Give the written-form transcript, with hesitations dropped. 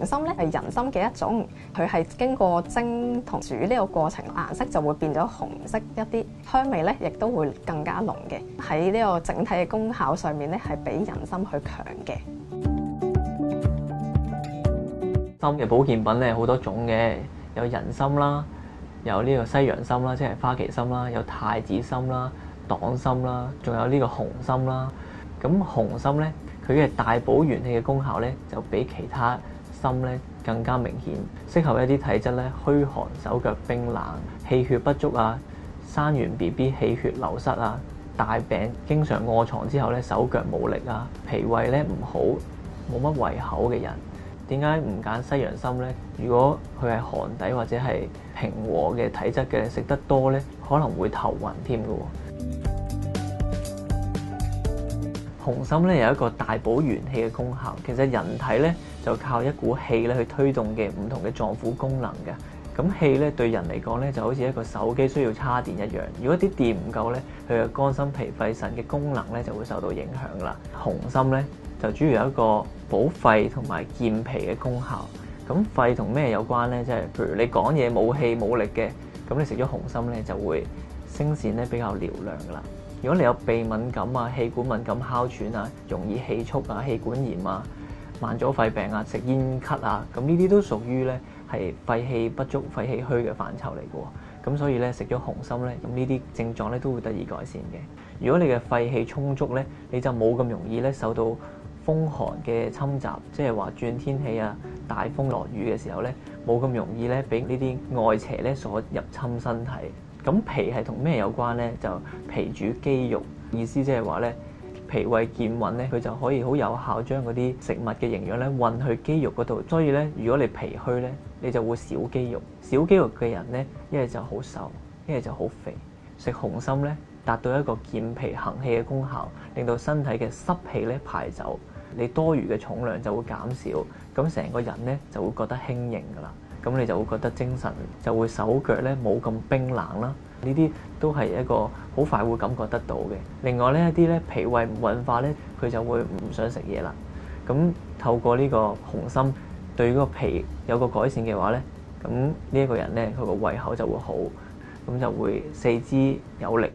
紅參咧係人參嘅一種，佢係經過蒸同煮呢個過程，顏色就會變咗紅色一啲，香味咧亦都會更加濃嘅。喺呢個整體嘅功效上面咧，係比人參去強嘅。參嘅保健品咧好多種嘅，有人參啦，有呢個西洋參啦，即係花旗參啦，有太子參啦、黨參啦，仲有呢個紅參啦。咁紅參咧，佢嘅大補元氣嘅功效咧，就比其他參咧更加明顯，適合一啲體質咧虛寒、手腳冰冷、氣血不足啊、生完 BB 氣血流失啊、大病經常臥床之後咧手腳冇力啊、脾胃咧唔好、冇乜胃口嘅人。點解唔揀西洋參呢？如果佢係寒底或者係平和嘅體質嘅，食得多呢，可能會頭暈添嘅。紅參咧有一個大補元氣嘅功效，其實人體咧就靠一股氣咧去推動嘅唔同嘅臟腑功能嘅。咁氣咧對人嚟講咧就好似一個手機需要叉電一樣，如果啲電唔夠咧，佢嘅肝心脾肺腎嘅功能咧就會受到影響啦。紅參咧就主要有一個補肺同埋健脾嘅功效。咁肺同咩有關咧？即係譬如你講嘢冇氣冇力嘅，咁你食咗紅參咧就會聲線咧比較嘹亮噶啦。如果你有鼻敏感啊、氣管敏感、哮喘啊、容易氣促啊、氣管炎啊、慢阻肺病啊、食煙咳啊，咁呢啲都屬於咧係肺氣不足、肺氣虛嘅範疇嚟嘅。咁所以咧食咗紅參咧，咁呢啲症狀咧都會得以改善嘅。如果你嘅肺氣充足咧，你就冇咁容易咧受到風寒嘅侵襲，即係話轉天氣啊、大風落雨嘅時候咧，冇咁容易咧俾呢啲外邪咧所入侵身體。咁脾係同咩有關呢？就脾主肌肉，意思即係話咧脾胃健運咧，佢就可以好有效將嗰啲食物嘅營養咧運去肌肉嗰度。所以咧，如果你脾虛咧，你就會少肌肉。少肌肉嘅人咧，一係就好瘦，一係就好肥。食紅參咧，達到一個健脾行氣嘅功效，令到身體嘅濕氣咧排走，你多餘嘅重量就會減少，咁成個人咧就會覺得輕盈噶啦。咁你就會覺得精神，就會手腳咧冇咁冰冷啦。呢啲都係一個好快會感覺得到嘅。另外呢一啲咧脾胃唔運化咧，佢就會唔想食嘢啦。咁透過呢個紅參對嗰個脾有個改善嘅話咧，咁呢一個人咧佢個胃口就會好，咁就會四肢有力。